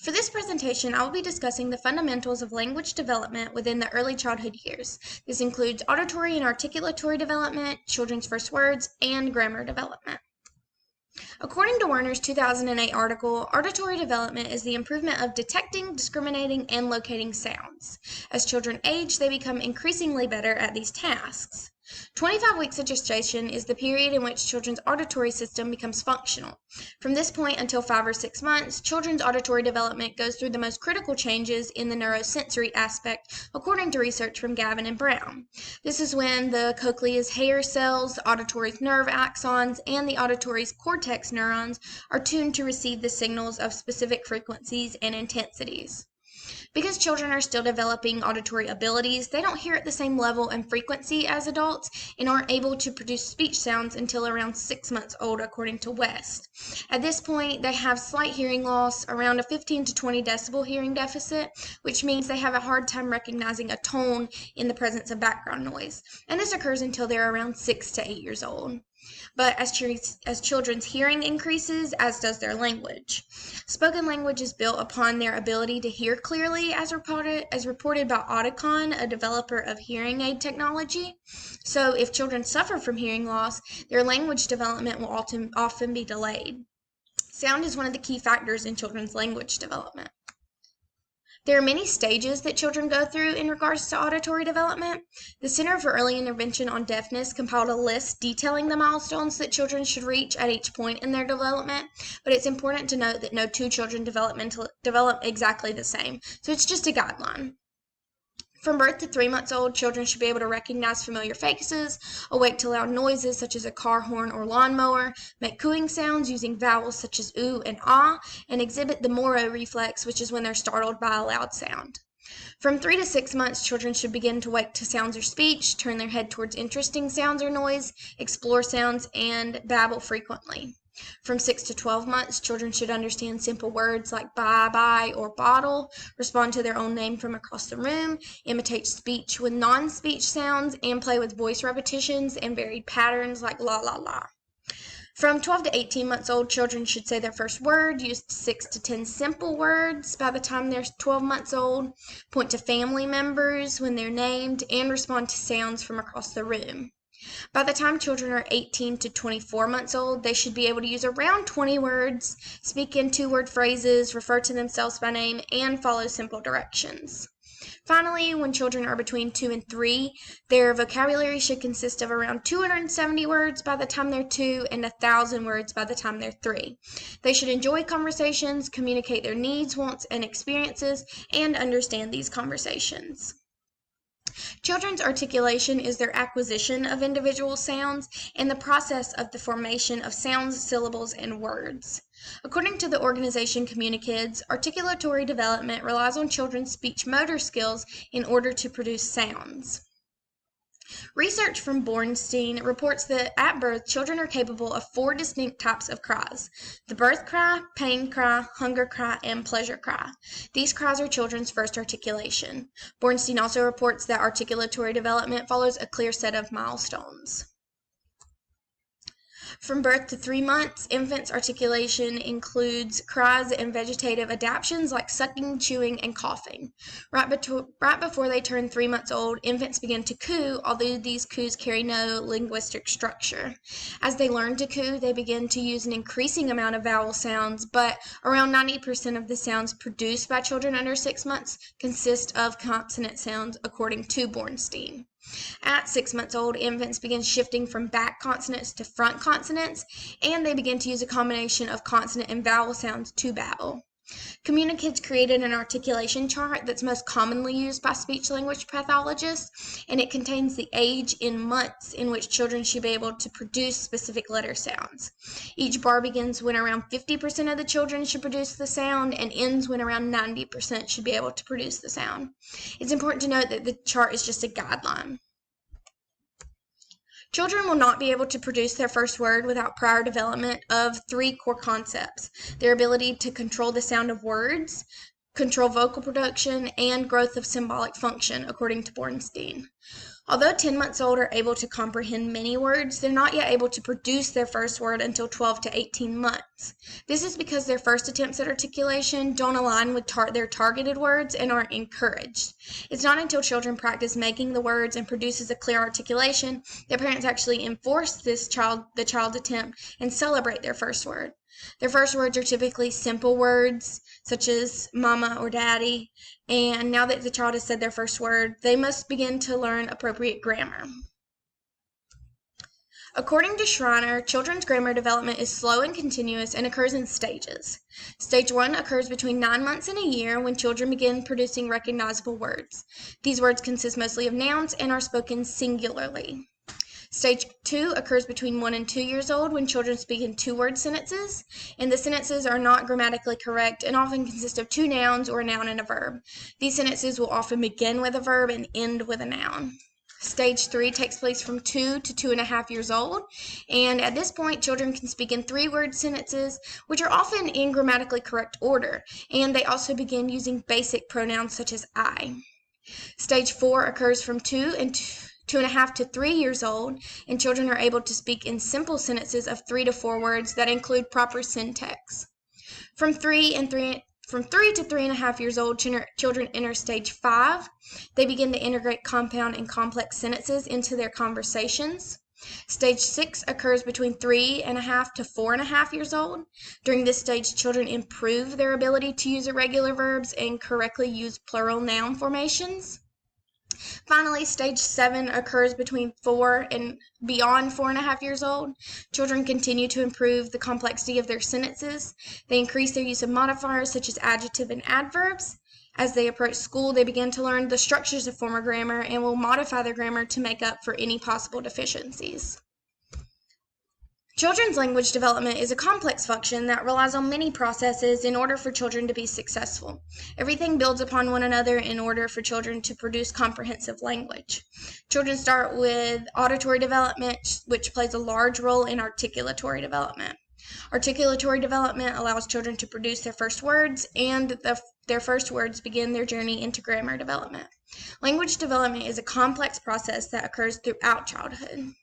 For this presentation, I will be discussing the fundamentals of language development within the early childhood years. This includes auditory and articulatory development, children's first words, and grammar development. According to Werner's 2008 article, auditory development is the improvement of detecting, discriminating, and locating sounds. As children age, they become increasingly better at these tasks. 25 weeks of gestation is the period in which children's auditory system becomes functional. From this point until 5 or 6 months, children's auditory development goes through the most critical changes in the neurosensory aspect, according to research from Gavin and Brown. This is when the cochlea's hair cells, the auditory's nerve axons, and the auditory's cortex neurons are tuned to receive the signals of specific frequencies and intensities. Because children are still developing auditory abilities, they don't hear at the same level and frequency as adults and aren't able to produce speech sounds until around 6 months old, according to West. At this point, they have slight hearing loss, around a 15 to 20 decibel hearing deficit, which means they have a hard time recognizing a tone in the presence of background noise. And this occurs until they're around 6 to 8 years old. But as children's hearing increases, as does their language. Spoken language is built upon their ability to hear clearly, as reported by Audicon, a developer of hearing aid technology. So if children suffer from hearing loss, their language development will often be delayed. Sound is one of the key factors in children's language development. There are many stages that children go through in regards to auditory development. The Center for Early Intervention on Deafness compiled a list detailing the milestones that children should reach at each point in their development, but it's important to note that no two children develop exactly the same, so it's just a guideline. From birth to 3 months old, children should be able to recognize familiar faces, awake to loud noises such as a car horn or lawnmower, make cooing sounds using vowels such as ooh and ah, and exhibit the Moro reflex, which is when they're startled by a loud sound. From 3 to 6 months, children should begin to wake to sounds or speech, turn their head towards interesting sounds or noise, explore sounds, and babble frequently. From 6 to 12 months, children should understand simple words like bye or bottle, respond to their own name from across the room, imitate speech with non-speech sounds, and play with voice repetitions and varied patterns like la la la. From 12 to 18 months old, children should say their first word, use 6 to 10 simple words by the time they're 12 months old, point to family members when they're named, and respond to sounds from across the room. By the time children are 18 to 24 months old, they should be able to use around 20 words, speak in two-word phrases, refer to themselves by name, and follow simple directions. Finally, when children are between 2 and 3, their vocabulary should consist of around 270 words by the time they're 2 and 1,000 words by the time they're 3. They should enjoy conversations, communicate their needs, wants, and experiences, and understand these conversations. Children's articulation is their acquisition of individual sounds and the process of the formation of sounds, syllables, and words. According to the organization Communikids, articulatory development relies on children's speech motor skills in order to produce sounds. Research from Bornstein reports that at birth, children are capable of 4 distinct types of cries: the birth cry, pain cry, hunger cry, and pleasure cry. These cries are children's first articulation. Bornstein also reports that articulatory development follows a clear set of milestones. From birth to 3 months, infants' articulation includes cries and vegetative adaptations like sucking, chewing, and coughing. Right before they turn 3 months old, infants begin to coo, although these coos carry no linguistic structure. As they learn to coo, they begin to use an increasing amount of vowel sounds, but around 90% of the sounds produced by children under 6 months consist of consonant sounds, according to Bornstein. At 6 months old, infants begin shifting from back consonants to front consonants, and they begin to use a combination of consonant and vowel sounds to babble. Communikids created an articulation chart that's most commonly used by speech-language pathologists, and it contains the age in months in which children should be able to produce specific letter sounds. Each bar begins when around 50% of the children should produce the sound and ends when around 90% should be able to produce the sound. It's important to note that the chart is just a guideline. Children will not be able to produce their first word without prior development of 3 core concepts: their ability to control the sound of words, control vocal production, and growth of symbolic function, according to Bornstein. Although 10 months old are able to comprehend many words, they're not yet able to produce their first word until 12 to 18 months. This is because their first attempts at articulation don't align with their targeted words and aren't encouraged. It's not until children practice making the words and produces a clear articulation that parents actually enforce the child's attempt and celebrate their first word. Their first words are typically simple words, such as mama or daddy, and now that the child has said their first word, they must begin to learn appropriate grammar. According to Schreiner, children's grammar development is slow and continuous and occurs in stages. Stage 1 occurs between 9 months and a year when children begin producing recognizable words. These words consist mostly of nouns and are spoken singularly. Stage 2 occurs between 1 and 2 years old when children speak in two-word sentences, and the sentences are not grammatically correct and often consist of two nouns or a noun and a verb. These sentences will often begin with a verb and end with a noun. Stage 3 takes place from 2 to 2.5 years old, and at this point, children can speak in three-word sentences, which are often in grammatically correct order, and they also begin using basic pronouns such as I. Stage 4 occurs from 2.5 to 3 years old, and children are able to speak in simple sentences of 3 to 4 words that include proper syntax. From 3 to 3.5 years old, children enter stage 5. They begin to integrate compound and complex sentences into their conversations. Stage 6 occurs between 3.5 to 4.5 years old. During this stage, children improve their ability to use irregular verbs and correctly use plural noun formations. Finally, stage 7 occurs between 4 and beyond 4.5 years old. Children continue to improve the complexity of their sentences. They increase their use of modifiers such as adjective and adverbs. As they approach school, they begin to learn the structures of formal grammar and will modify their grammar to make up for any possible deficiencies. Children's language development is a complex function that relies on many processes in order for children to be successful. Everything builds upon one another in order for children to produce comprehensive language. Children start with auditory development, which plays a large role in articulatory development. Articulatory development allows children to produce their first words, and their first words begin their journey into grammar development. Language development is a complex process that occurs throughout childhood.